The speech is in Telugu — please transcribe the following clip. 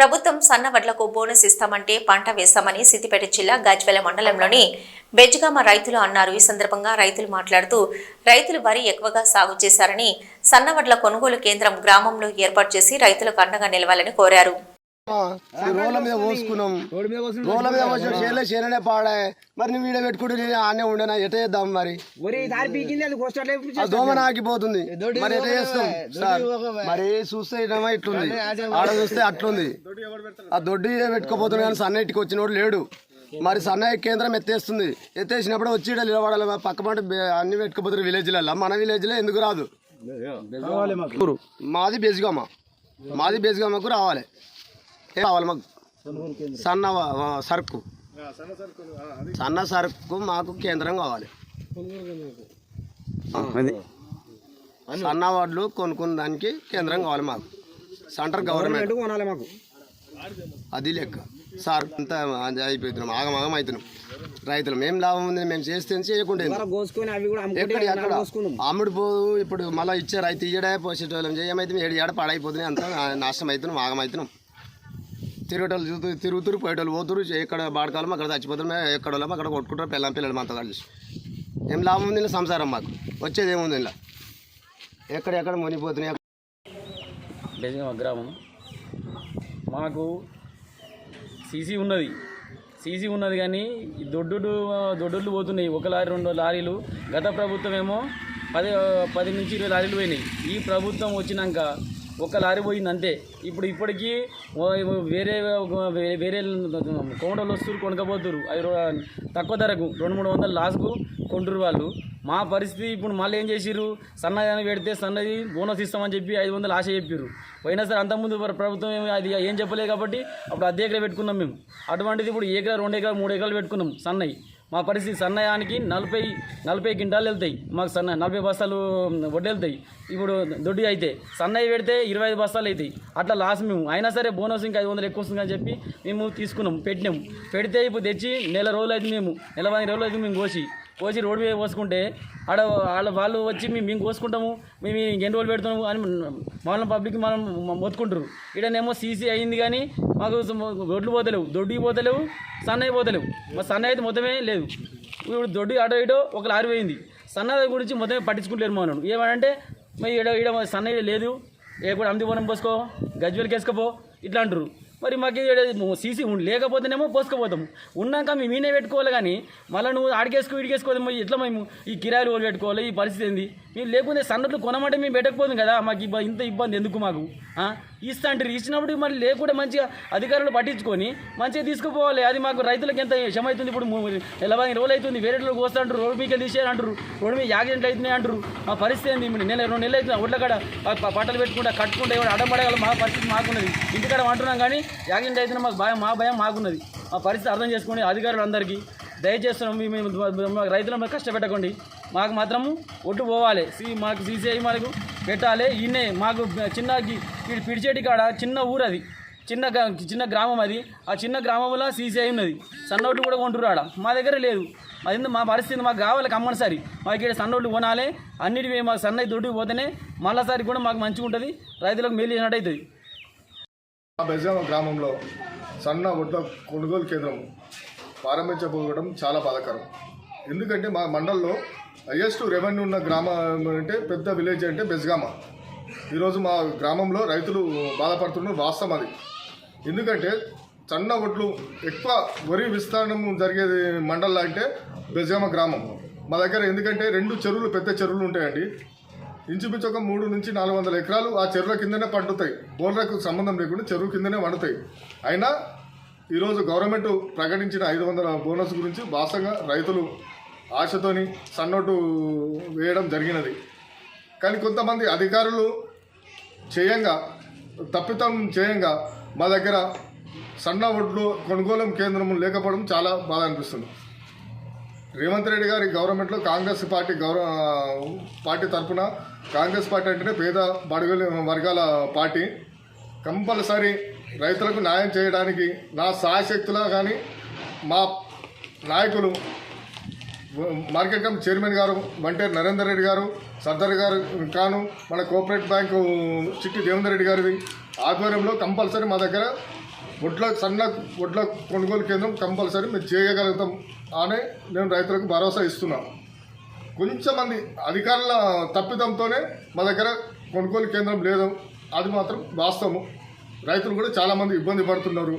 ప్రభుత్వం సన్న వడ్లకు బోనస్ ఇస్తామంటే పంట వేస్తామని సిద్దిపేట జిల్లా గజ్వేల మండలంలోని బెజ్గామ రైతులు అన్నారు. ఈ సందర్భంగా రైతులు మాట్లాడుతూ రైతులు వరి ఎక్కువగా సాగు చేశారని సన్న వడ్ల కొనుగోలు కేంద్రం గ్రామంలో ఏర్పాటు చేసి రైతులకు అండగా నిలవాలని కోరారు. రోడ్ల మీద పోసుకున్నాం, రోడ్ల మీద పోసిన చేలే చేలనే పాడా. మరి నువ్వు వీడియో పెట్టుకుంటే నేను ఆనే ఉండేనా? ఎట చేద్దాం మరి? దోమ నాకిపోతుంది, మరి ఎట చేస్తాం సార్? మరి చూస్తే ఇట్లుంది, ఆడ చూస్తే అట్లుంది. ఆ దొడ్డి పెట్టుకోపోతున్నాడు కానీ సన్నటికి వచ్చినోడు లేడు. మరి సన్నయ్య కేంద్రం ఎత్తేస్తుంది. ఎత్తేసినప్పుడు వచ్చి నిలబడాలి. పక్క పంట అన్ని పెట్టుకోపోతున్నారు విలేజ్లలో. మన విలేజ్లో ఎందుకు రాదు? మాది బెజ్గామ, మాది బెజ్గామకు రావాలి. మాకు సన్న సరుకు, సన్న సరుకు మాకు కేంద్రం కావాలి. సన్న వడ్లు కొనుక్కున్న దానికి కేంద్రం కావాలి మాకు. సెంటర్ గవర్నమెంట్ కొనాలి మాకు. అది లెక్క సార్. అంతా అయిపోతున్నాం, ఆగమాగం అవుతున్నాం. రైతులు మేము లాభం ఉంది, మేము చేస్తే చేయకుండా ఎక్కడ ఎక్కడ అమ్ముడు పోదు. ఇప్పుడు మళ్ళీ ఇచ్చే రైతు ఇయ్యడే పోసేటోళ్ళం చేయమైతే ఏడు పాడైపోతున్నాయి. అంతా నాశనం అవుతున్నాం, ఆగమవుతున్నాం. తిరుగుటోళ్ళు తిరుగుతురు, పోయేటోళ్ళు పోతురు. ఎక్కడ బాడకాలం అక్కడ చచ్చిపోతున్నాం, ఎక్కడ వాళ్ళం అక్కడ కొట్టుకుంటారు. పిల్లలు అంతా కలిసి ఏం లాభం ఉంది? ఇలా సంసారం మాకు వచ్చేది ఏముంది? ఇలా ఎక్కడెక్కడ మునిగిపోతున్నాయి. బెజ్గామ గ్రామం మాకు సీసీ ఉన్నది కానీ దొడ్డులు పోతున్నాయి. ఒక లారీ 2 లారీలు. గత ప్రభుత్వం ఏమో 10 నుంచి 20 లారీలు పోయినాయి. ఈ ప్రభుత్వం వచ్చినాక ఒక లారీ పోయింది అంతే. ఇప్పటికీ వేరే కోమటలు వస్తున్నారు, కొనకపోతున్నారు. అవి తక్కువ ధరకు 200-300 లాస్కు కొంటురు వాళ్ళు. మా పరిస్థితి ఇప్పుడు మళ్ళీ ఏం చేసిర్రు? సన్నది పెడితే సన్నది బోనస్ ఇస్తామని చెప్పి 500 ఆశ చెప్పారు. పోయినా సరే అంతకుముందు ప్రభుత్వం అది ఏం చెప్పలేదు కాబట్టి అప్పుడు అద్దె ఎకరా పెట్టుకున్నాం మేము. అటువంటిది ఇప్పుడు ఎకరా 2 ఎకరాలు 3 ఎకరాలు పెట్టుకున్నాం సన్నయి. మా పరిస్థితి సన్నయానికి 40 క్వింటాలు వెళ్తాయి మాకు. 40 బస్తాలు వడ్లు వెళ్తాయి. ఇప్పుడు దొడ్డి అయితే సన్నయ్య పెడితే 25 బస్తాలు అవుతాయి. అట్లా లాస్ మేము. అయినా సరే బోనస్ ఇంకా 500 ఎక్కువ వస్తుంది అని చెప్పి మేము తీసుకున్నాం, పెట్టినాం. పెడితే ఇప్పుడు తెచ్చి నెల రోజులు అయితే మేము 15 రోజులు అయితే మేము కోసి రోడ్డు మీద పోసుకుంటే వాళ్ళు వచ్చి మేము కోసుకుంటాము, మేము ఎన్ని రోజులు పెడుతున్నాము అని మన పబ్లిక్ మనం మొత్తుకుంటారు. ఇక్కడనేమో సీసీ అయింది కానీ మాకు రోడ్లు పోతలేవు, దొడ్డికి పోతలేవు, సన్నయ్య పోతలేవు. మా సన్నయ్య అయితే మొత్తమే లేదు. ఇప్పుడు దొడ్డి అటో ఇటో ఒక లారీ పోయింది. సన్నయ్య గురించి మొత్తమే పట్టించుకుంటలేరు మా వాళ్ళు. ఏమంటే మరి ఈడ సన్నయ్య లేదు, ఏ కూడా అమ్మిపోనం పోసుకో, గజ్వేల్కి వేసుకపో ఇట్లా అంటారు. మరి మాకు సీసీ లేకపోతేనేమో పోసుకపోతాము. ఉన్నాక మేము మీనే పెట్టుకోవాలి కానీ మళ్ళీ నువ్వు ఇడికేసుకోవాలి. మరి ఎట్లా మేము ఈ కిరాయిలు వాళ్ళు పెట్టుకోవాలి? ఈ పరిస్థితి ఏంది? మేము లేకుంటే సన్నట్లు కొనమంటే మేము పెట్టకపోతుంది కదా. మాకు ఇంత ఇబ్బంది ఎందుకు మాకు? ఇస్తా అంటారు, ఇచ్చినప్పుడు మరి లేకుండా మంచిగా అధికారులు పట్టించుకొని మంచిగా తీసుకుపోవాలి. అది మాకు రైతులకు ఎంత శ్రమ అవుతుంది. ఇప్పుడు 40 రోజులు అవుతుంది, వేరే రోజులు వస్తా అంటారు, రోడ్డు మీకు తీసేయాలంటారు, రోడ్డు మీద యాక్సిడెంట్లు అవుతున్నాయి అంటారు. మా పరిస్థితి ఏంది? 2 నెలలు అవుతుంది ఒడ్ల కాడ పట్టలు పెట్టుకుంటా కట్టుకుంటా ఎవరు అడ్డంపడగల మా పరిస్థితి మాకున్నది. ఇంటికాడ అంటున్నాం కానీ యాక్సిడెంట్ అవుతున్నా మాకు భయం మాకున్నది. మా పరిస్థితి అర్థం చేసుకోండి అధికారులు అందరికీ దయచేస్తున్నాం. మేము రైతులను కష్టపెట్టకండి. మాకు మాత్రము ఒట్టు పోవాలి. మాకు సీసీఐ మనకు పెట్టాలి. ఈయనే మాకు చిన్న పిడిచేటి కాడ చిన్న ఊరు, అది చిన్న గ్రామం. అది ఆ చిన్న గ్రామంలో సీసీఐ ఉన్నది. సన్నోట్లు కూడా కొంటురు ఆడ. మా దగ్గర లేదు. అది మా పరిస్థితి మాకు కావాలి కంపల్సరీ. మాకు ఇక్కడ సన్నోట్లు కొనాలి. అన్నిటివి మాకు సన్నయ్య దొడ్డికి పోతేనే మళ్ళీసారి కూడా మాకు మంచిగా ఉంటుంది, రైతులకు మేలు చేసినట్టు అవుతుంది. బెజ్గామ గ్రామంలో సన్న వడ్ల కొనుగోలు కేంద్రం ప్రారంభించబోవడం చాలా బాధాకరం. ఎందుకంటే మా మండలంలో హైయెస్ట్ రెవెన్యూ ఉన్న గ్రామం అంటే పెద్ద విలేజ్ అంటే బెజ్గామ. ఈరోజు మా గ్రామంలో రైతులు బాధపడుతున్న వాస్తవం అది. ఎందుకంటే సన్న వడ్లు ఎక్కువ వరి విస్తరణం జరిగేది మండలం అంటే బెజ్గామ గ్రామం మా దగ్గర. ఎందుకంటే 2 చెరువులు, పెద్ద చెరువులు ఉంటాయండి. ఇంచుమించు ఒక 300 నుంచి 400 ఎకరాలు ఆ చెరువుల కిందనే పండుతాయి. బోర్లకు సంబంధం లేకుండా చెరువు కిందనే వండుతాయి. అయినా ఈరోజు గవర్నమెంట్ ప్రకటించిన 500 బోనస్ గురించి వాస్తవంగా రైతులు ఆశతోని సన్నోటు వేయడం జరిగినది. కానీ కొంతమంది అధికారులు తప్పిదం చేయంగా మా దగ్గర సన్న వడ్లు కొనుగోలు కేంద్రం లేకపోవడం చాలా బాధ అనిపిస్తుంది. రేవంత్ రెడ్డి గారి గవర్నమెంట్లో కాంగ్రెస్ పార్టీ తరఫున, కాంగ్రెస్ పార్టీ అంటేనే పేద బడుగు వర్గాల పార్టీ, కంపల్సరీ రైతులకు న్యాయం చేయడానికి నా సాయశక్తులా కానీ మా నాయకులు మార్కెట్ కమిటీ చైర్మన్ గారు వంటేరు నరేందర్ రెడ్డి గారు, సర్దార్ గారు కాను, మన కోఆపరేటివ్ బ్యాంకు చిట్టి దేవేందర్ రెడ్డి గారిది ఆధ్వర్యంలో కంపల్సరీ మా దగ్గర సన్న వడ్ల కొనుగోలు కేంద్రం కంపల్సరీ మేము చేయగలుగుతాం అని నేను రైతులకు భరోసా ఇస్తున్నాను. కొంచెమంది అధికారుల తప్పిదంతోనే మా దగ్గర కొనుగోలు కేంద్రం లేదు, అది మాత్రం వాస్తవము. రైతులు కూడా చాలామంది ఇబ్బంది పడుతున్నారు.